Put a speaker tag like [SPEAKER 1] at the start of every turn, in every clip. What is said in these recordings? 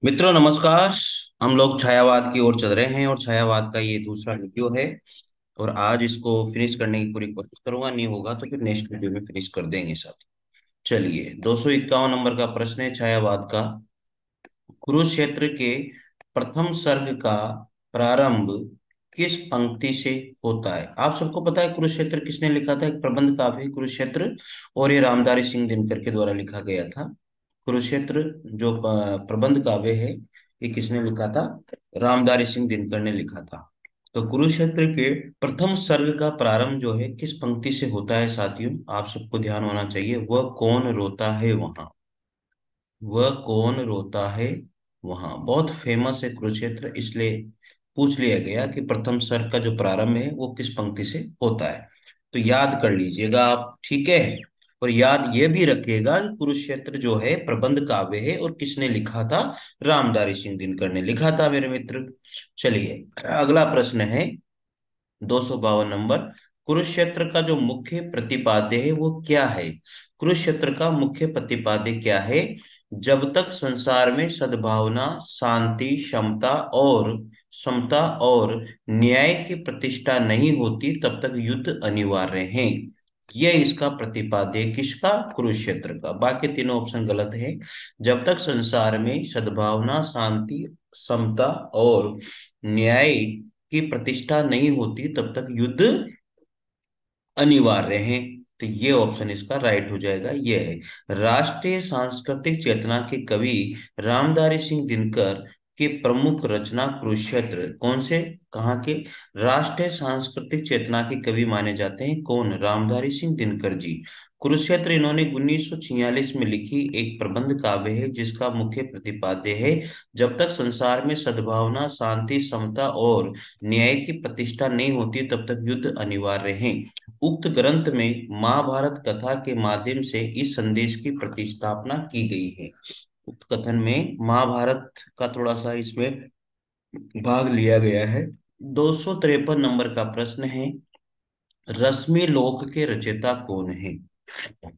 [SPEAKER 1] मित्रों नमस्कार। हम लोग छायावाद की ओर चल रहे हैं और छायावाद का ये दूसरा वीडियो है। और आज इसको फिनिश करने की पूरी कोशिश करूंगा, नहीं होगा तो फिर नेक्स्ट वीडियो में फिनिश कर देंगे साथ। चलिए, 251 नंबर का प्रश्न है छायावाद का। कुरुक्षेत्र के प्रथम सर्ग का प्रारंभ किस पंक्ति से होता है? आप सबको पता है कुरुक्षेत्र किसने लिखा था? एक प्रबंध काव्य है कुरुक्षेत्र, और ये रामधारी सिंह दिनकर के द्वारा लिखा गया था। कुरुक्षेत्र जो प्रबंध काव्य है, ये किसने लिखा था? रामधारी सिंह दिनकर ने लिखा था। तो कुरुक्षेत्र के प्रथम सर्ग का प्रारंभ जो है किस पंक्ति से होता है साथियों, आप सबको ध्यान होना चाहिए। वह कौन रोता है वहां, वह कौन रोता है वहां, बहुत फेमस है कुरुक्षेत्र, इसलिए पूछ लिया गया कि प्रथम सर्ग का जो प्रारंभ है वो किस पंक्ति से होता है। तो याद कर लीजिएगा आप, ठीक है। और याद ये भी रखिएगा कि कुरुक्षेत्र जो है प्रबंध काव्य है और किसने लिखा था? रामधारी सिंह दिनकर ने लिखा था मेरे मित्र। चलिए, अगला प्रश्न है 252 नंबर। कुरुक्षेत्र का जो मुख्य प्रतिपाद्य है वो क्या है? कुरुक्षेत्र का मुख्य प्रतिपाद्य क्या है? जब तक संसार में सद्भावना, शांति, समता और न्याय की प्रतिष्ठा नहीं होती तब तक युद्ध अनिवार्य है। यह इसका प्रतिपाद्य है, किसका? कुरुक्षेत्र का। बाकी तीनों ऑप्शन गलत है। जब तक संसार में सद्भावना, शांति, समता और न्याय की प्रतिष्ठा नहीं होती तब तक युद्ध अनिवार्य है। तो ये ऑप्शन इसका राइट हो जाएगा, ये है। राष्ट्रीय सांस्कृतिक चेतना के कवि रामधारी सिंह दिनकर के प्रमुख रचना कुरुक्षेत्र कौन से, कहाँ के? राष्ट्रीय सांस्कृतिक चेतना के कवि माने जाते हैं कौन? रामधारी सिंह दिनकर जी। कुरुक्षेत्र इन्होंने 1946 में लिखी एक प्रबंध काव्य है जिसका मुख्य प्रतिपाद्य है जब तक संसार में सद्भावना, शांति, समता और न्याय की प्रतिष्ठा नहीं होती तब तक युद्ध अनिवार्य है। उक्त ग्रंथ में महाभारत कथा के माध्यम से इस संदेश की प्रतिस्थापना की गई है। उक्त कथन में महाभारत का थोड़ा सा इसमें भाग लिया गया है। 253 नंबर का प्रश्न है, रश्मि लोक के रचयिता कौन है?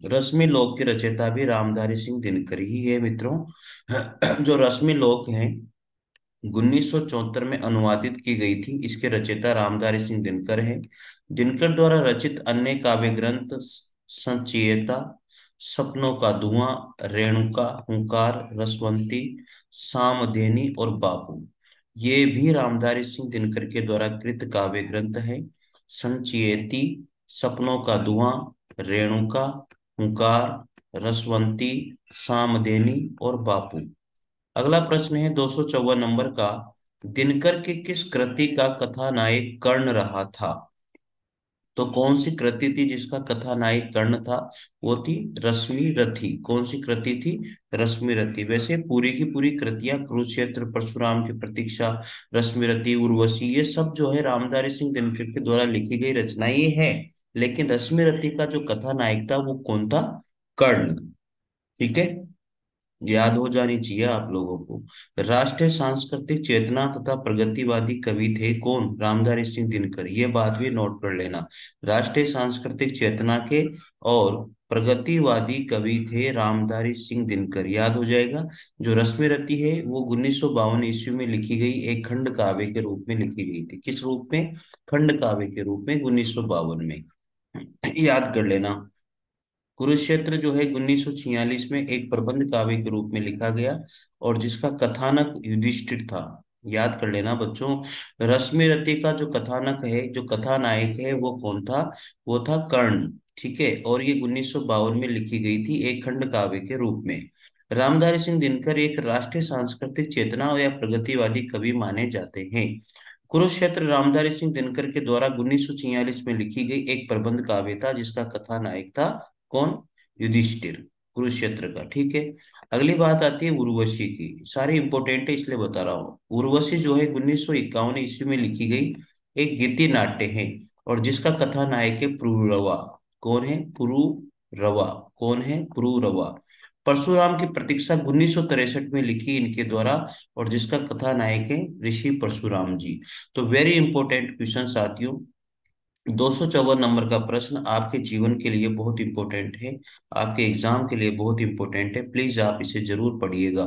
[SPEAKER 1] रश्मि लोक के रचयिता भी रामधारी सिंह दिनकर ही है मित्रों। जो रश्मि लोक है 1974 में अनुवादित की गई थी, इसके रचयिता रामधारी सिंह दिनकर है। दिनकर द्वारा रचित अन्य काव्य ग्रंथ संचियता, सपनों का धुआं, रेणुका, हुंकार, रसवंती, सामधेनी और बापू, ये भी रामधारी सिंह दिनकर के द्वारा कृत काव्य ग्रंथ है। संचियती, सपनों का धुआं, रेणुका, हुंकार, रसवंती, सामधेनी और बापू। अगला प्रश्न है 254 नंबर का, दिनकर की किस कृति का कथानायक कर्ण रहा था? तो कौन सी कृति थी जिसका कथानायक कर्ण था? वो थी रश्मि रथी। कौन सी कृति थी? रश्मि रथी। वैसे पूरी की पूरी कृतियां कुरुक्षेत्र, परशुराम की प्रतीक्षा, रश्मि रथी, उर्वशी, ये सब जो है रामधारी सिंह दिनकर के द्वारा लिखी गई रचनाएं ये है। लेकिन रश्मि रथी का जो कथानायक था वो कौन था? कर्ण। ठीक है, याद हो जानी चाहिए आप लोगों को। राष्ट्रीय सांस्कृतिक चेतना तथा प्रगतिवादी कवि थे कौन? रामधारी सिंह दिनकर। ये बात भी नोट कर लेना। राष्ट्रीय सांस्कृतिक चेतना के और प्रगतिवादी कवि थे रामधारी सिंह दिनकर, याद हो जाएगा। जो रश्मि रति है वो 1952 ईस्वी में लिखी गई एक खंड काव्य के रूप में लिखी गई थी। किस रूप में? खंड काव्य के रूप में 1952 में। याद कर लेना। कुरुक्षेत्र जो है 1946 में एक प्रबंध काव्य के रूप में लिखा गया और जिसका कथानक युधिष्ठिर था। याद कर लेना बच्चों। रश्मि रति का जो कथानक है, जो कथानायक है वो कौन था? वो था कर्ण। ठीक है, और ये 1952 में लिखी गई थी एक खंड काव्य के रूप में। रामधारी सिंह दिनकर एक राष्ट्रीय सांस्कृतिक चेतना या प्रगतिवादी कवि माने जाते हैं। कुरुक्षेत्र रामधारी सिंह दिनकर के द्वारा 1946 में लिखी गई एक प्रबंध काव्य था जिसका कथानायक था कौन? युधिष्ठिर। कुरुक्षेत्र का, ठीक है। अगली बात आती है उर्वशी की। सारी इंपॉर्टेंट है इसलिए बता रहा हूँ। उर्वशी जो है 1951 ईस्वी में लिखी गई एक गीति नाट्य है और जिसका कथानायक है पुरुरवा। कौन है? पुरुरवा। कौन है? पुरुरवा। परशुराम की प्रतीक्षा 1963 में लिखी इनके द्वारा और जिसका कथानायक है ऋषि परशुराम जी। तो वेरी इंपॉर्टेंट क्वेश्चन साथियों। 254 नंबर का प्रश्न आपके जीवन के लिए बहुत इंपॉर्टेंट है, आपके एग्जाम के लिए बहुत इंपॉर्टेंट है, प्लीज आप इसे जरूर पढ़िएगा।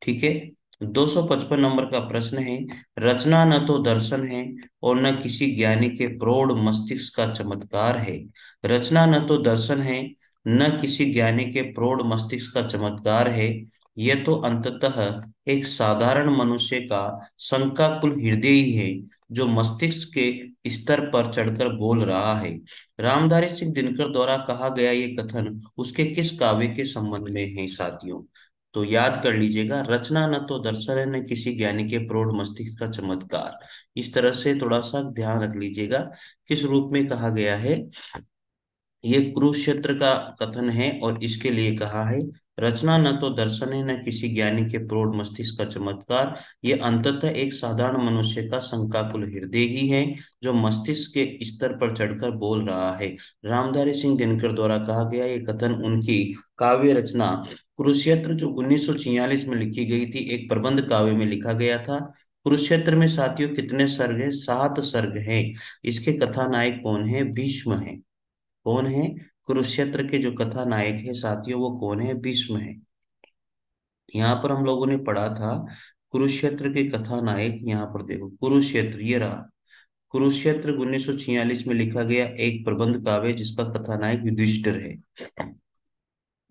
[SPEAKER 1] ठीक है, 255 नंबर का प्रश्न है, रचना न तो दर्शन है और न किसी ज्ञानी के प्रौढ़ मस्तिष्क का चमत्कार है। रचना न तो दर्शन है, न किसी ज्ञानी के प्रौढ़ मस्तिष्क का चमत्कार है, यह तो अंततः एक साधारण मनुष्य का शंकाकुल हृदय ही है, जो मस्तिष्क के स्तर पर चढ़कर बोल रहा है। रामधारी सिंह दिनकर द्वारा कहा गया ये कथन उसके किस काव्य के संबंध में है साथियों? तो याद कर लीजिएगा, रचना न तो दर्शन है न किसी ज्ञानी के प्रौढ़ मस्तिष्क का चमत्कार। इस तरह से थोड़ा सा ध्यान रख लीजिएगा, किस रूप में कहा गया है। ये कुरुक्षेत्र का कथन है और इसके लिए कहा है, रचना न तो दर्शन है न किसी ज्ञानी के प्रौढ़ मस्तिष्क का चमत्कार, ये अंततः एक साधारण मनुष्य का शंकाकुल हृदय ही है, जो मस्तिष्क के स्तर पर चढ़कर बोल रहा है। रामधारी सिंह दिनकर द्वारा कहा गया ये कथन उनकी काव्य रचना कुरुक्षेत्र, जो 1946 में लिखी गई थी, एक प्रबंध काव्य में लिखा गया था। कुरुक्षेत्र में साथियों कितने सर्ग हैं? 7 सर्ग हैं। इसके कथानायक कौन है? भीष्म है। कौन है? कुरुक्षेत्र के जो कथा नायक है साथियों, वो कौन है? भीष्म है। यहाँ पर हम लोगों ने पढ़ा था कुरुक्षेत्र के कथा नायक, यहाँ पर देखो कुरुक्षेत्र ये रहा। कुरुक्षेत्र 1946 में लिखा गया एक प्रबंध काव्य जिसका कथानायक युधिष्ठिर है।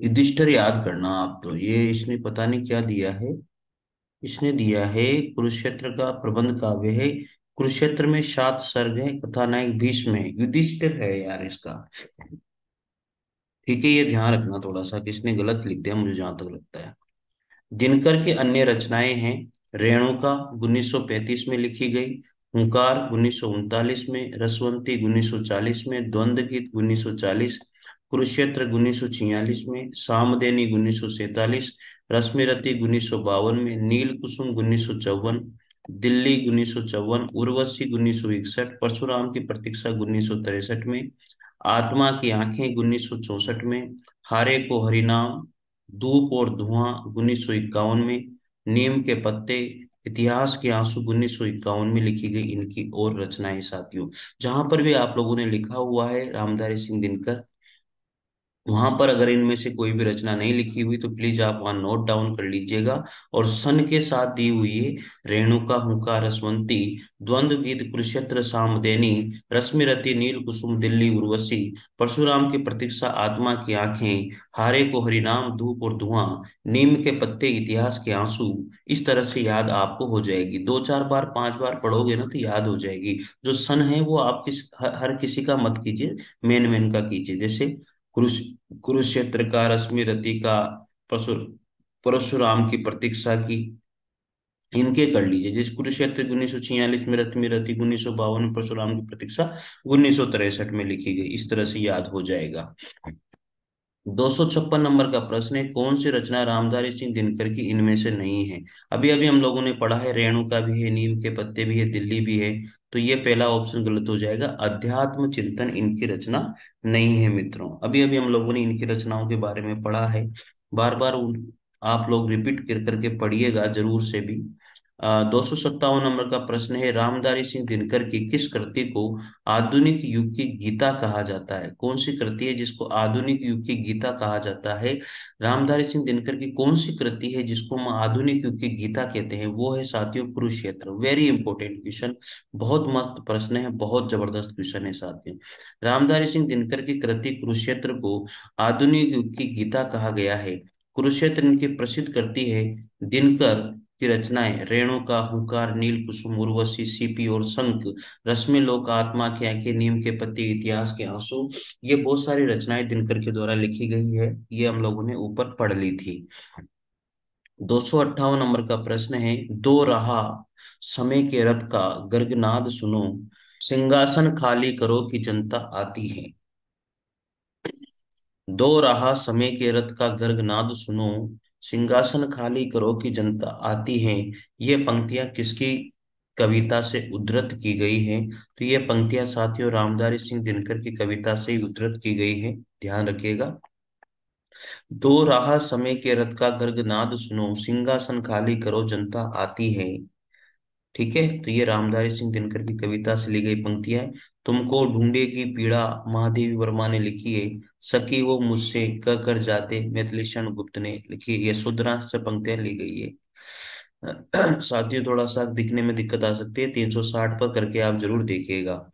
[SPEAKER 1] युधिष्ठिर याद करना आप, तो ये इसने पता नहीं क्या दिया है। इसने दिया है कुरुक्षेत्र का प्रबंध काव्य है। कुरुक्षेत्र में 7 सर्ग है, कथानायक भीष्म है, युधिष्ठिर है यार इसका। ठीक है, ये ध्यान रखना थोड़ा सा, किसने गलत लिख दिया मुझे जहां तक लगता है। दिनकर की अन्य रचनाएं हैं, रेणुका 1935 में लिखी गई, हुंकार 1939 में, रसवंती 1940 में, द्वंद्व गीत 1940, कुरुक्षेत्र 1946 में, सामदेनी 1947, रश्मिरति 1952 में, नील कुसुम 1954, दिल्ली 1954, उर्वशी 1961, परशुराम की प्रतीक्षा 1963 में, आत्मा की आंखें 1964 में, हारे को हरिनाम, धूप और धुआं 1951 में, नीम के पत्ते, इतिहास के आंसू 1951 में लिखी गई इनकी और रचनाएं साथियों। जहां पर भी आप लोगों ने लिखा हुआ है रामधारी सिंह दिनकर, वहां पर अगर इनमें से कोई भी रचना नहीं लिखी हुई तो प्लीज आप वहां नोट डाउन कर लीजिएगा। और सन के साथ दी हुई है, रेणुका, हुंकार, रसवंती, द्वंद्व गीत, कुरुक्षेत्र, सामदेनी, रश्मिरति, नील कुसुम, दिल्ली, उर्वशी, परशुराम की प्रतीक्षा, आत्मा की आंखें, हारे को हरिनाम, धूप और धुआं, नीम के पत्ते, इतिहास के आंसू। इस तरह से याद आपको हो जाएगी, 2 4 बार 5 बार पढ़ोगे ना तो याद हो जाएगी। जो सन है वो आप हर किसी का मत कीजिए, मेन मेन का कीजिए। जैसे कुरुश कुरुक्षेत्र का, रश्मि रति का, परशुर परशुराम की प्रतीक्षा की, इनके कर लीजिए। जैसे कुरुक्षेत्र 1946 में, रश्मि रति 1952 में, परशुराम की प्रतीक्षा 1963 में लिखी गई। इस तरह से याद हो जाएगा। 256 नंबर का प्रश्न है, कौन सी रचना रामधारी सिंह दिनकर की इनमें से नहीं है? अभी अभी हम लोगों ने पढ़ा है, रेणुका भी है, नीम के पत्ते भी है, दिल्ली भी है, तो ये पहला ऑप्शन गलत हो जाएगा। अध्यात्म चिंतन इनकी रचना नहीं है मित्रों। अभी अभी हम लोगों ने इनकी रचनाओं के बारे में पढ़ा है। बार बार आप लोग रिपीट कर करके पढ़िएगा जरूर से भी। 257 नंबर का प्रश्न है, रामधारी सिंह दिनकर की किस कृति को आधुनिक युग की गीता कहा जाता है? कौन सी कृति है जिसको आधुनिक युग की गीता कहा जाता है? रामधारी सिंह दिनकर की कौन सी कृति है जिसको हम आधुनिक युग की गीता कहते हैं? वो है साथियों कुरुक्षेत्र। वेरी इंपॉर्टेंट क्वेश्चन, बहुत मस्त प्रश्न है, बहुत जबरदस्त क्वेश्चन है साथियों। रामधारी सिंह दिनकर की कृति कुरुक्षेत्र को आधुनिक युग की गीता कहा गया है। कुरुक्षेत्र इनकी प्रसिद्ध कृति है। दिनकर की रचनाएं रेणुका, हुंकार, नील कुसुम, उर्वशी, सीपी और शंख, रश्मि लोक, आत्मा की आंखें, नीम के पत्ते, इतिहास के आंसू, ये बहुत सारी रचनाएं दिनकर के द्वारा लिखी गई है। ये हम लोगों ने ऊपर पढ़ ली थी। 258 नंबर का प्रश्न है, दो रहा समय के रथ का गर्गनाद सुनो, सिंहासन खाली करो कि जनता आती है। दो रहा समय के रथ का गर्गनाद सुनो, सिंहासन खाली करो कि जनता आती है। ये पंक्तियां किसकी कविता से उद्धृत की गई हैं? तो ये पंक्तियां साथियों रामधारी सिंह दिनकर की कविता से ही उद्धृत की गई है, ध्यान रखिएगा। दो रहा समय के रथ का गर्गनाद सुनो, सिंहासन खाली करो जनता आती है। ठीक है, तो ये रामधारी सिंह दिनकर की कविता से ली गई पंक्तियां हैं। तुमको ढूंढेगी पीड़ा, महादेवी वर्मा ने लिखी है। सखी वो मुझसे कह कर जाते, मिथिलेशन गुप्त ने लिखी है। ये शुद्धरांश से पंक्तियां ली गई है। साथियों थोड़ा सा दिखने में दिक्कत आ सकती है, 360 पर करके आप जरूर देखिएगा।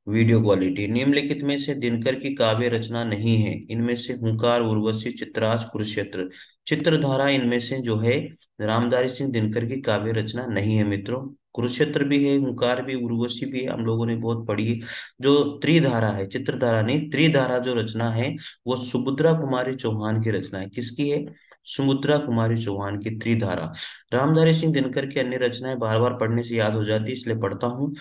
[SPEAKER 1] वीडियो क्वालिटी, निम्नलिखित में से दिनकर की काव्य रचना नहीं है, इनमें से हुंकार, उर्वशी, चित्राज, कुरुक्षेत्र, चित्रधारा इनमें से जो है रामधारी सिंह दिनकर की काव्य रचना नहीं है मित्रों। कुरुक्षेत्र भी है, हुंकार भी, उर्वशी भी है, हम लोगों ने बहुत पढ़ी है। जो त्रिधारा है, चित्रधारा नहीं, त्रिधारा जो रचना है वो सुभद्रा कुमारी चौहान की रचना है। किसकी है? सुभद्रा कुमारी चौहान की त्रिधारा। रामधारी सिंह दिनकर की अन्य रचनाएं बार बार पढ़ने से याद हो जाती है, इसलिए पढ़ता हूँ।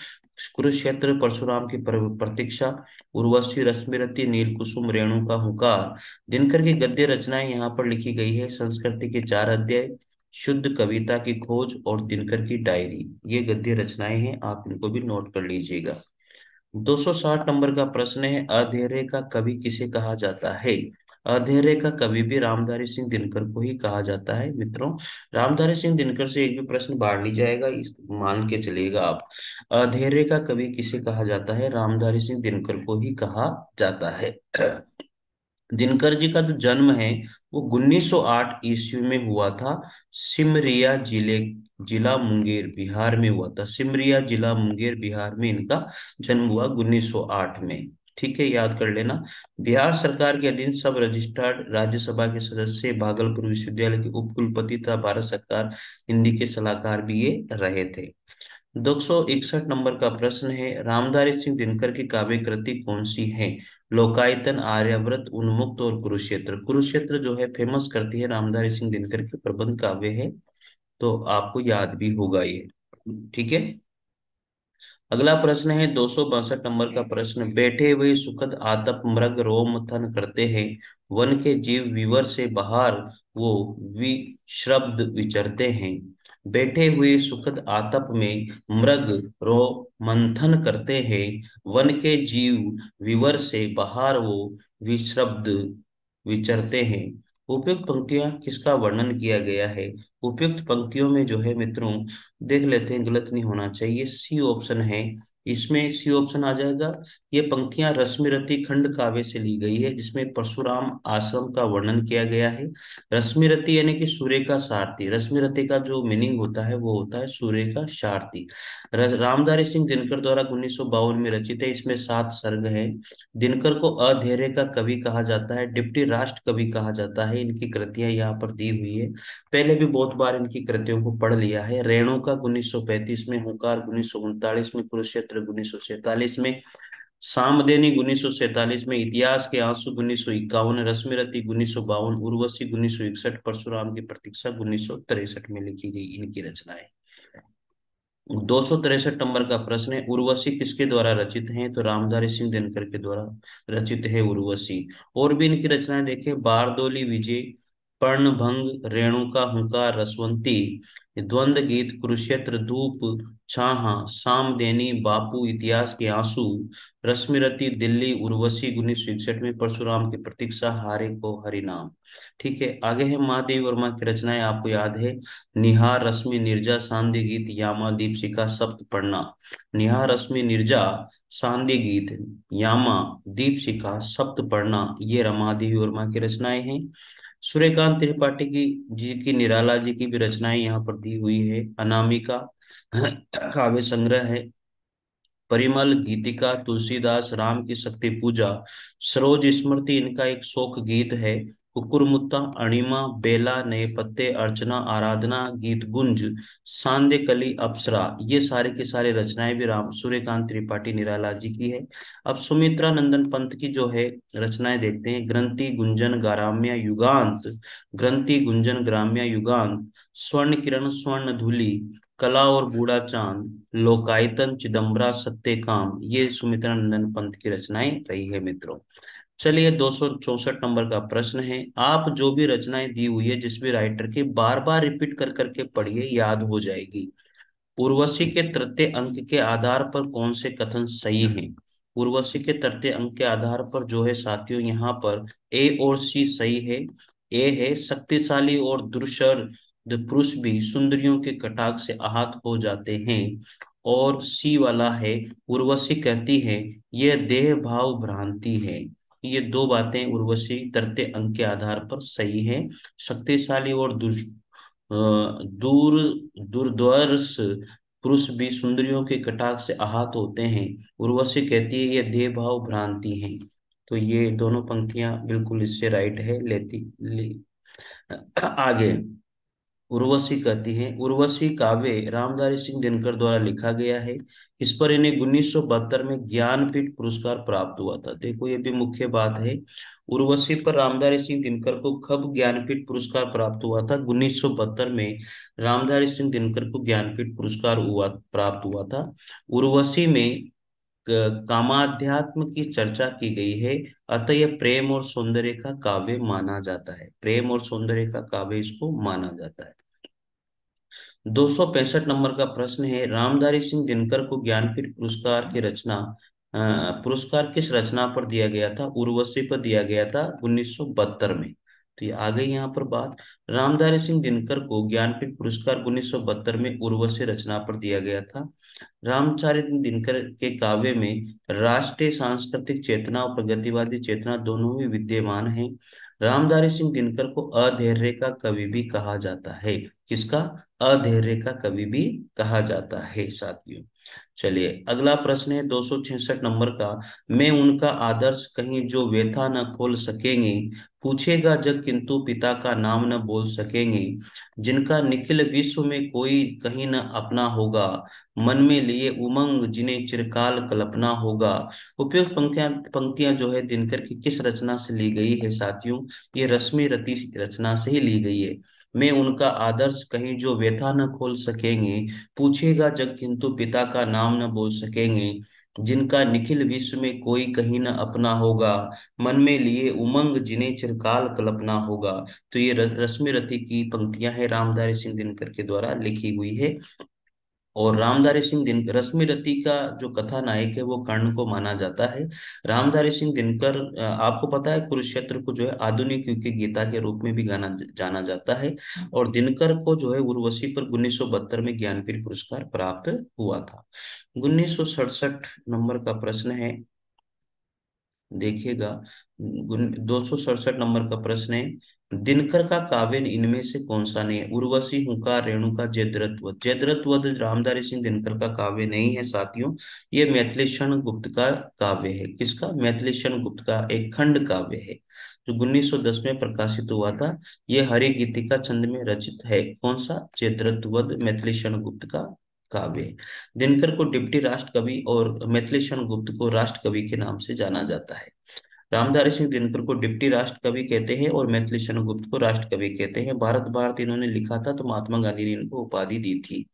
[SPEAKER 1] कुरुक्षेत्र, परशुराम की प्रतीक्षा, उर्वशी, रश्मिरथी, नीलकुसुम, रेणुका, हुंकार। दिनकर की गद्य रचनाएं यहाँ पर लिखी गई है। संस्कृति के 4 अध्याय, शुद्ध कविता की खोज और दिनकर की डायरी, ये गद्य रचनाएं हैं, आप इनको भी नोट कर लीजिएगा। 260 नंबर का प्रश्न है, अधेरे का कवि किसे कहा जाता है? अधेरे का कवि भी रामधारी सिंह दिनकर को ही कहा जाता है मित्रों। रामधारी सिंह दिनकर से एक भी प्रश्न बाहर नहीं जाएगा, इस मान के चलिएगा आप। अधेरे का कवि किसे कहा जाता है? रामधारी सिंह दिनकर को ही कहा जाता है। दिनकर जी का जो जन्म है वो 1908 ईस्वी में हुआ था। सिमरिया जिला मुंगेर बिहार में हुआ था। सिमरिया जिला मुंगेर बिहार में इनका जन्म हुआ 1908 में। ठीक है, याद कर लेना। बिहार सरकार के अधीन सब रजिस्ट्रार्ड राज्यसभा के सदस्य, भागलपुर विश्वविद्यालय के उपकुलपति तथा भारत सरकार हिंदी के सलाहकार भी ये रहे थे। 261 नंबर का प्रश्न है, रामधारी सिंह दिनकर की काव्य कृति कौन सी है? लोकायतन, आर्यावर्त, उन्मुक्त और कुरुक्षेत्र। कुरुक्षेत्र जो है फेमस करती है रामधारी सिंह दिनकर की प्रबंध काव्य है, तो आपको याद भी होगा ये। ठीक है। अगला प्रश्न है 262 नंबर का प्रश्न, बैठे हुए सुखद आतप मृग रोमथन करते हैं, वन के जीव विवर से बाहर वो विश्रब्द विचरते हैं। बैठे हुए सुखद आतप में मृग रो मंथन करते हैं, वन के जीव विवर से बाहर वो विश्रब्द विचरते हैं। उपयुक्त पंक्तियां किसका वर्णन किया गया है? उपयुक्त पंक्तियों में जो है मित्रों, देख लेते हैं, गलत नहीं होना चाहिए, सी ऑप्शन है। इसमें सी ऑप्शन आ जाएगा। ये पंक्तियां रश्मिरथी खंड काव्य से ली गई है, जिसमें परशुराम आश्रम का वर्णन किया गया है। रश्मिरथी यानी कि सूर्य का सारथी। रश्मिरथी का जो मीनिंग होता है वो होता है सूर्य का सारथी। रामधारी सिंह दिनकर द्वारा 1952 में रचित है, इसमें 7 सर्ग है। दिनकर को अधेरे का कवि कहा जाता है, डिप्टी राष्ट्र कवि कहा जाता है। इनकी कृतियां यहाँ पर दी हुई है, पहले भी बहुत बार इनकी कृतियों को पढ़ लिया है। रेणुका 1935 में, हुंकार 1939 में, कुरुक्षेत्र 1947 में, सामदेनी 1947 में, इतिहास के आंसू 1951, रश्मिरथी 1952, उर्वशी 1961, परशुराम की प्रतीक्षा 1963 में लिखी गई इनकी रचनाएं। 263 नंबर का प्रश्न है, उर्वशी किसके द्वारा रचित हैं? तो रामधारी सिंह दिनकर के द्वारा रचित है उर्वशी। और भी इनकी रचनाएं देखें, बारदोली विजय, पर्णभंग, रेणुका, हुंकार, रसवंती, द्वंद्व गीत, कुरुक्षेत्र, धूप छाहा, सामदेनी, बापू, इतिहास के आंसू, रश्मिरथी, दिल्ली, उर्वशी 1961 में, परशुराम की प्रतीक्षा, हारे को हरिनाम। ठीक है, आगे है महादेव वर्मा की रचनाएं, आपको याद है। निहार, रश्मि, निर्जा, सांध्य गीत, यामा, दीपशिखा, सप्तपर्णा। निहार, रश्मि, निर्जा, सांध्य गीत, यामा, दीपशिखा, सप्तपर्णा, ये रमादेवी वर्मा की रचनाएं हैं। सूर्यकांत त्रिपाठी की जी की, निराला जी की भी रचनाएं यहाँ पर दी हुई है। अनामिका काव्य संग्रह है। परिमल, गीतिका, तुलसीदास, राम की शक्ति पूजा, सरोज स्मृति इनका एक शोक गीत है। कुकुरमुत्ता, अणिमा, बेला, नए पत्ते, अर्चना, आराधना, गीत गुंज, सांदे कली, अप्सरा, ये सारे की सारी रचनाएं भी राम सूर्यकांत त्रिपाठी निराला जी की है। अब सुमित्रा नंदन पंत की जो है रचनाएं देखते हैं। ग्रंथि, गुंजन, ग्राम्य, युगांत, ग्रंथि, गुंजन, ग्राम्य, युगांत, स्वर्ण किरण, स्वर्ण धूलि, कला और बूढ़ा चांद, लोकायतन, चिदम्बरा, सत्यकाम, ये सुमित्रा नंदन पंत की रचनाएं रही है मित्रों। चलिए 264 नंबर का प्रश्न है, आप जो भी रचनाएं दी हुई है जिस भी राइटर की, बार बार रिपीट कर करके पढ़िए, याद हो जाएगी। उर्वशी के तृतीय अंक के आधार पर कौन से कथन सही हैं? उर्वशी के तृतीय अंक के आधार पर जो है साथियों, यहाँ पर ए और सी सही है। ए है, शक्तिशाली और दुर्शर पुरुष भी सुंदरियों के कटाक्ष से आहत हो जाते हैं। और सी वाला है, उर्वशी कहती है यह देह भाव भ्रांति है। ये दो बातें उर्वशी तृतीय अंक के आधार पर सही है। शक्तिशाली और दूर दूरदर्श पुरुष भी सुंदरियों के कटाक्ष से आहत होते हैं। उर्वशी कहती है ये देह भाव भ्रांति है। तो ये दोनों पंक्तियां बिल्कुल इससे राइट है। आगे उर्वशी कहती हैं, उर्वशी काव्य रामधारी सिंह दिनकर द्वारा लिखा गया है। इस पर इन्हें 1972 में ज्ञानपीठ पुरस्कार प्राप्त हुआ था। देखो ये भी मुख्य बात है। उर्वशी पर रामधारी सिंह दिनकर को कब ज्ञानपीठ पुरस्कार प्राप्त हुआ था? 1972 में रामधारी सिंह दिनकर को ज्ञानपीठ पुरस्कार प्राप्त हुआ था। उर्वशी में कामाध्यात्म की चर्चा की गई है। अतः यह प्रेम और सौंदर्य का काव्य माना जाता है। प्रेम और सौंदर्य का काव्य इसको माना जाता है। 265 नंबर का प्रश्न है, रामधारी सिंह दिनकर को ज्ञानपीठ पुरस्कार किस रचना पर दिया गया था? उर्वशी पर दिया गया था 1972 में। तो ये आ गई यहाँ पर बात। रामधारी सिंह दिनकर को ज्ञानपीठ पुरस्कार 1972 में उर्वशी रचना पर दिया गया था। रामचारित्र दिनकर के काव्य में राष्ट्रीय सांस्कृतिक चेतना और प्रगतिवादी चेतना दोनों ही विद्यमान है। रामधारी सिंह दिनकर को अधैर्य का कवि भी कहा जाता है। किसका? अधैर्य का कवि भी कहा जाता है साथियों। चलिए अगला प्रश्न है 266 नंबर का। मैं उनका आदर्श कहीं जो व्यथा न खोल सकेंगे, पूछेगा जग किंतु पिता का नाम न बोल सकेंगे, जिनका निखिल विश्व में कोई कहीं न अपना होगा, मन में लिए उमंग जिन्हें चिरकाल कल्पना होगा। उपयुक्त पंक्तियां पंक्तियां जो है दिनकर की किस रचना से ली गई है साथियों? ये रश्मि रति रचना से ही ली गई है। मैं उनका आदर्श कहीं जो व्यथा न खोल सकेंगे, पूछेगा जग किंतु पिता का नाम न बोल सकेंगे, जिनका निखिल विश्व में कोई कहीं न अपना होगा, मन में लिए उमंग जिन्हें चिरकाल कल्पना होगा। तो ये रश्मि रति की पंक्तियां है, रामधारी सिंह दिनकर के द्वारा लिखी हुई है। और रामधारी सिंह दिनकर, रश्मि रति का जो कथा नायक है वो कर्ण को माना जाता है। रामधारी सिंह दिनकर, आपको पता है कुरुक्षेत्र को जो है आधुनिक युग की गीता के रूप में भी गाना जाना जाता है। और दिनकर को जो है उर्वशी पर 1972 में ज्ञानपीठ पुरस्कार प्राप्त हुआ था। 1967 नंबर का प्रश्न है, देखिएगा। 267 नंबर का प्रश्न है, दिनकर का काव्य इनमें से कौन सा नहीं है? उर्वशी, हुंकार, रेणुका, जयद्रथ। जयद्रथ रामधारी सिंह दिनकर का काव्य नहीं है साथियों। ये मैथिलीशरण गुप्त का काव्य है। किसका? मैथिलीशरण गुप्त का एक खंड काव्य है जो 1910 में प्रकाशित हुआ था। ये हरि गीतिका छंद में रचित है। कौन सा? जयद्रथ मैथिलीशरण गुप्त का काव्य है। दिनकर को डिप्टी राष्ट्र कवि और मैथिलीशरण गुप्त को राष्ट्र कवि के नाम से जाना जाता है। रामधारी सिंह दिनकर को डिप्टी राष्ट्र कवि कहते हैं और मैथिलीशरण गुप्त को राष्ट्र कवि कहते हैं। भारत भारत इन्होंने लिखा था तो महात्मा गांधी ने इनको उपाधि दी थी।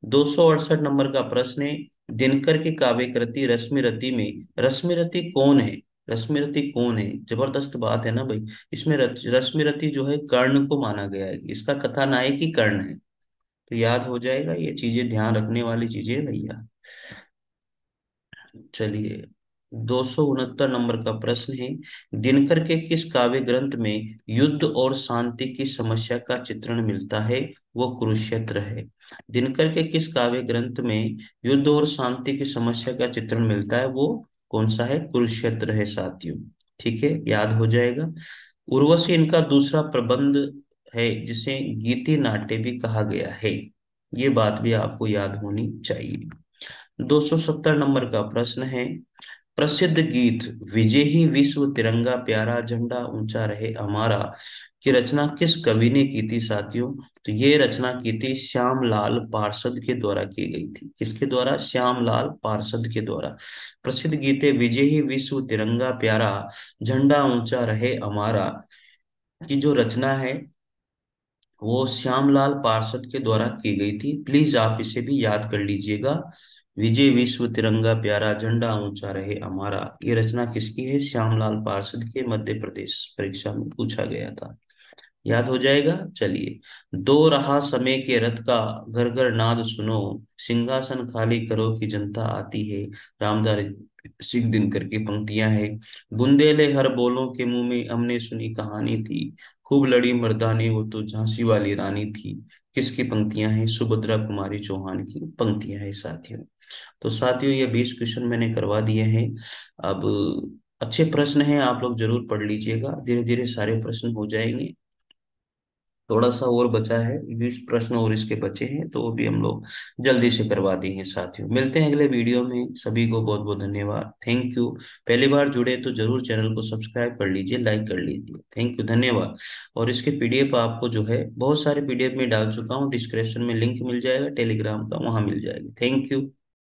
[SPEAKER 1] 268 नंबर का प्रश्न है, दिनकर की काव्य कृति रश्मि रति में रश्मि रति कौन है? रश्मि रति कौन है? जबरदस्त बात है ना भाई। इसमें रश्मि रति जो है कर्ण को माना गया है। इसका कथानायक ही कर्ण है। तो याद हो जाएगा, ये चीजें ध्यान रखने वाली चीजें है भैया। चलिए 269 नंबर का प्रश्न है, दिनकर के किस काव्य ग्रंथ में युद्ध और शांति की समस्या का चित्रण मिलता है? वो कुरुक्षेत्र है। दिनकर के किस काव्य ग्रंथ में युद्ध और शांति की समस्या का चित्रण मिलता है? वो कौन सा है? कुरुक्षेत्र है साथियों। ठीक है, याद हो जाएगा। उर्वशी इनका दूसरा प्रबंध है जिसे गीति नाट्य भी कहा गया है। ये बात भी आपको याद होनी चाहिए। 270 नंबर का प्रश्न है, प्रसिद्ध गीत विजय ही विश्व तिरंगा प्यारा झंडा ऊंचा रहे हमारा की रचना किस कवि ने की थी साथियों? तो ये रचना की थी श्यामलाल पार्षद के द्वारा की गई थी। किसके द्वारा? श्यामलाल पार्षद के द्वारा। प्रसिद्ध गीत है विजय ही विश्व तिरंगा प्यारा झंडा ऊंचा रहे हमारा की जो रचना है वो श्यामलाल पार्षद के द्वारा की गई थी। प्लीज आप इसे भी याद कर लीजिएगा। विजय विश्व तिरंगा प्यारा झंडा ऊंचा रहे हमारा, ये रचना किसकी है? श्यामलाल पार्षद के। मध्य प्रदेश परीक्षा में पूछा गया था। याद हो जाएगा। चलिए, दो रहा समय के रथ का घर घर नाद सुनो, सिंहासन खाली करो की जनता आती है। रामधारी सिंह दिनकर की पंक्तियां है। बुंदेले हर बोलों के मुंह में हमने सुनी कहानी थी, खूब लड़ी मर्दानी वो तो झांसी वाली रानी थी। किसकी पंक्तियां हैं? सुभद्रा कुमारी चौहान की पंक्तियां हैं साथियों। तो साथियों ये 20 क्वेश्चन मैंने करवा दिए हैं। अब अच्छे प्रश्न हैं, आप लोग जरूर पढ़ लीजिएगा, धीरे धीरे सारे प्रश्न हो जाएंगे। थोड़ा सा और बचा है, 20 प्रश्न और इसके बचे हैं, तो वो भी हम लोग जल्दी से करवा देंगे साथियों। मिलते हैं अगले वीडियो में, सभी को बहुत बहुत धन्यवाद, थैंक यू। पहली बार जुड़े तो जरूर चैनल को सब्सक्राइब कर लीजिए, लाइक कर लीजिए, थैंक यू, धन्यवाद। और इसके पीडीएफ आपको जो है बहुत सारे पीडीएफ में डाल चुका हूँ, डिस्क्रिप्शन में लिंक मिल जाएगा टेलीग्राम का, वहां मिल जाएगा। Thank you.